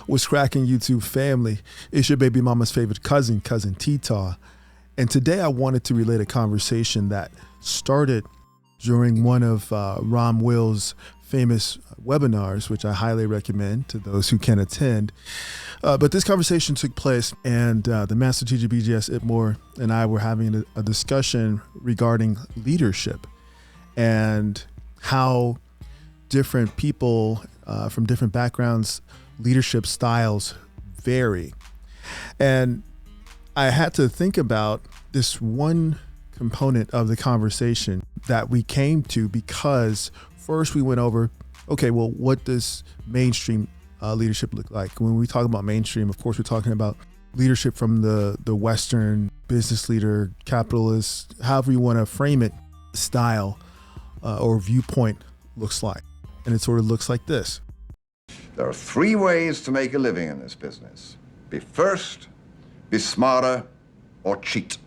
What's cracking, YouTube family? It's your baby mama's favorite cousin T-Taw. And today I wanted to relate a conversation that started during one of Ron Will's famous webinars, which I highly recommend to those who can attend. But this conversation took place, and the Master Teacher BGS Itmore and I were having a discussion regarding leadership and how different people from different backgrounds, leadership styles vary. And I had to think about this one component of the conversation that we came to, because first we went over, okay, well, what does mainstream leadership look like? When we talk about mainstream, of course, we're talking about leadership from the Western business leader, capitalist, however you want to frame it, style or viewpoint looks like. And it sort of looks like this. There are three ways to make a living in this business. Be first, be smarter, or cheat.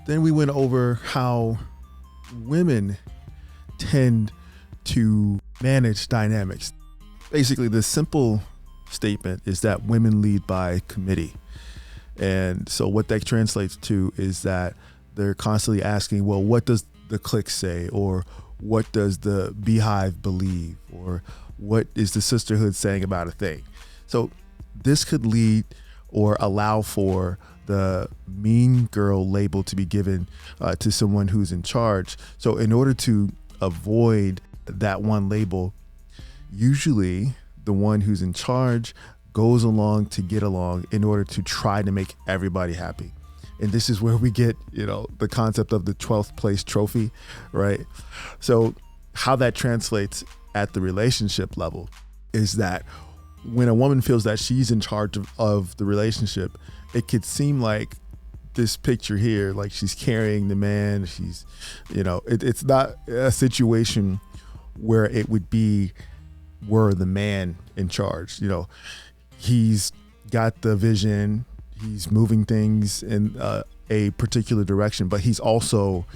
Then we went over how women tend to manage dynamics. Basically, the simple statement is that women lead by committee. And so what that translates to is that they're constantly asking, well, what does the clique say? Or what does the beehive believe? Or what is the sisterhood saying about a thing? So this could lead or allow for the mean girl label to be given to someone who's in charge. So in order to avoid that one label, usually the one who's in charge goes along to get along in order to try to make everybody happy. And this is where we get, the concept of the 12th place trophy, right? So how that translates at the relationship level is that when a woman feels that she's in charge of the relationship, it could seem like this picture here, like she's carrying the man. She's, it's not a situation where it would be were the man in charge. He's got the vision, he's moving things in a particular direction, but he's also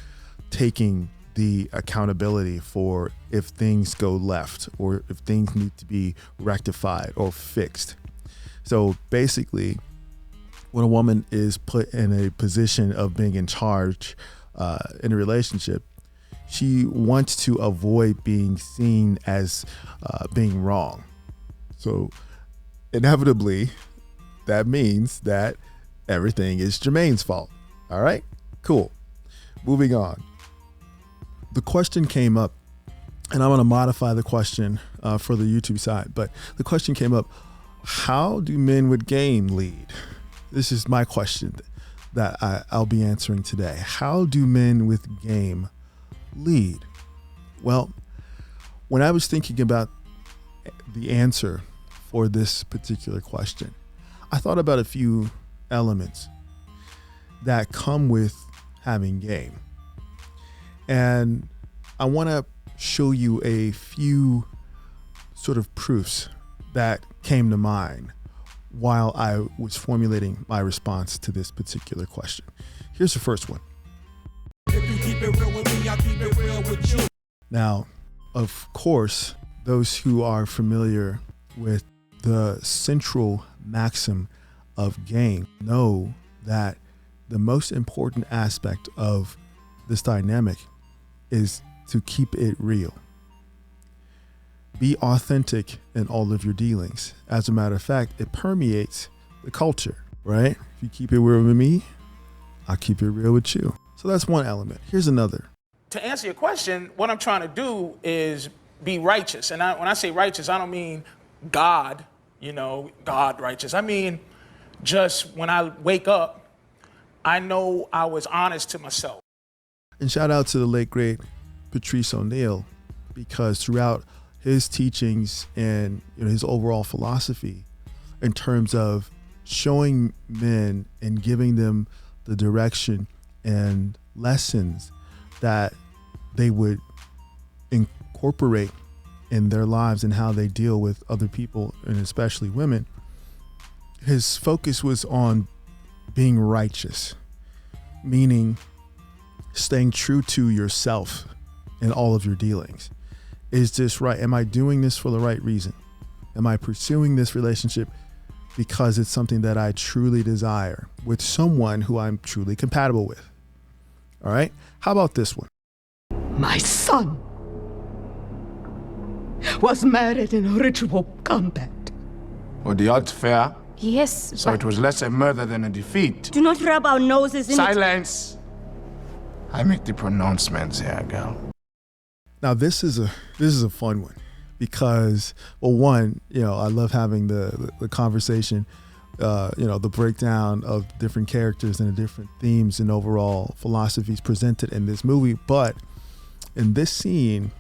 taking the accountability for if things go left or if things need to be rectified or fixed. So basically, when a woman is put in a position of being in charge in a relationship, she wants to avoid being seen as being wrong. So inevitably, that means that everything is Jermaine's fault. All right, cool. Moving on. The question came up, and I'm going to modify the question for the YouTube side, but the question came up, how do men with game lead? This is my question that I'll be answering today. How do men with game lead? Well, when I was thinking about the answer for this particular question, I thought about a few elements that come with having game. And I want to show you a few sort of proofs that came to mind while I was formulating my response to this particular question. Here's the first one. If you keep it real with me, I'll keep it real with you. Now, of course, those who are familiar with the central maxim of game know that the most important aspect of this dynamic is to keep it real. Be authentic in all of your dealings. As a matter of fact, it permeates the culture, right? If you keep it real with me, I'll keep it real with you. So that's one element. Here's another. To answer your question, what I'm trying to do is be righteous. And when I say righteous, I don't mean God, God righteous. I mean, just when I wake up, I know I was honest to myself. And shout out to the late, great Patrice O'Neill, because throughout his teachings and his overall philosophy in terms of showing men and giving them the direction and lessons that they would incorporate in their lives and how they deal with other people, and especially women, his focus was on being righteous, meaning staying true to yourself in all of your dealings. Is this right? Am I doing this for the right reason? Am I pursuing this relationship because it's something that I truly desire with someone who I'm truly compatible with? All right. How about this one? My son was murdered in ritual combat. Were the odds fair? Yes, So but it was less a murder than a defeat. Do not rub our noses in Silence! I make the pronouncements here, girl. Now this is a fun one because, well, one, I love having the conversation, the breakdown of different characters and the different themes and overall philosophies presented in this movie. But in this scene,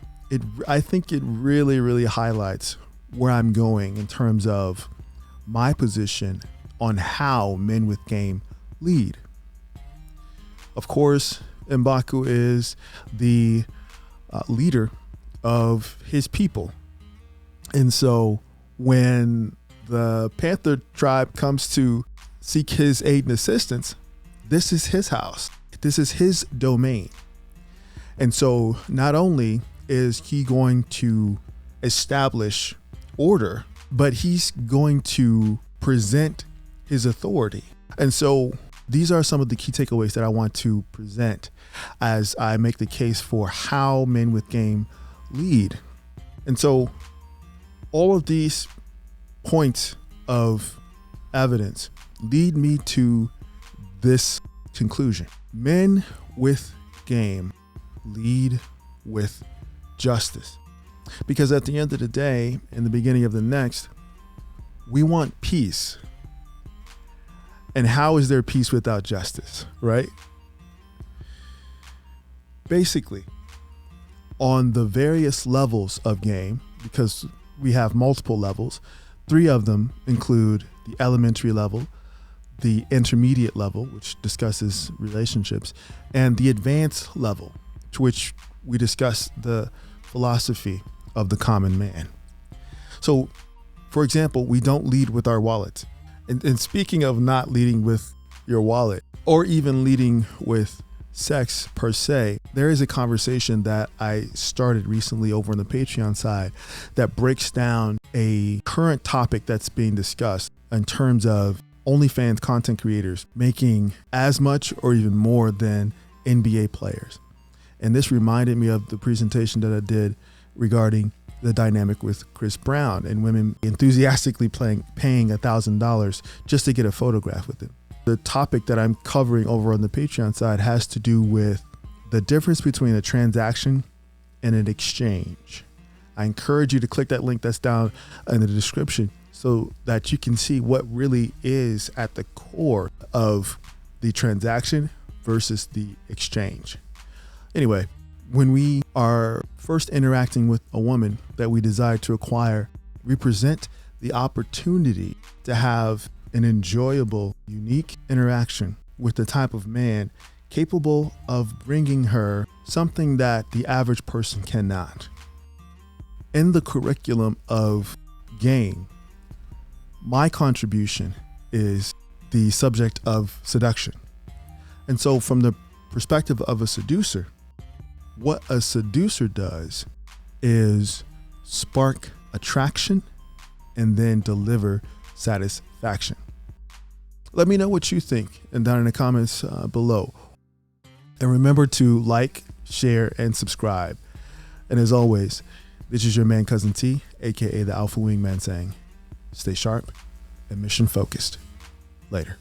I think it really, really highlights where I'm going in terms of my position on how men with game lead. Of course, M'Baku is the leader of his people. And so when the Panther tribe comes to seek his aid and assistance, this is his house. This is his domain. And so not only is he going to establish order, but he's going to present his authority. And so these are some of the key takeaways that I want to present as I make the case for how men with game lead. And so all of these points of evidence lead me to this conclusion. Men with game lead with justice. Because at the end of the day, in the beginning of the next, we want peace. And how is there peace without justice, right? Basically, on the various levels of game, because we have multiple levels, 3 of them include the elementary level, the intermediate level, which discusses relationships, and the advanced level, to which we discuss the philosophy of the common man. So, for example, we don't lead with our wallets. And speaking of not leading with your wallet, or even leading with sex per se, there is a conversation that I started recently over on the Patreon side that breaks down a current topic that's being discussed in terms of OnlyFans content creators making as much or even more than NBA players. And this reminded me of the presentation that I did regarding the dynamic with Chris Brown and women enthusiastically paying $1,000 just to get a photograph with him. The topic that I'm covering over on the Patreon side has to do with the difference between a transaction and an exchange. I encourage you to click that link that's down in the description so that you can see what really is at the core of the transaction versus the exchange. Anyway, when we are first interacting with a woman that we desire to acquire, we present the opportunity to have an enjoyable, unique interaction with the type of man capable of bringing her something that the average person cannot. In the curriculum of game, my contribution is the subject of seduction. And so from the perspective of a seducer, what a seducer does is spark attraction and then deliver satisfaction. Let me know what you think and down in the comments below. And remember to like, share, and subscribe. And as always, this is your man Cousin T, aka the Alpha Wingman, saying, stay sharp and mission focused. Later.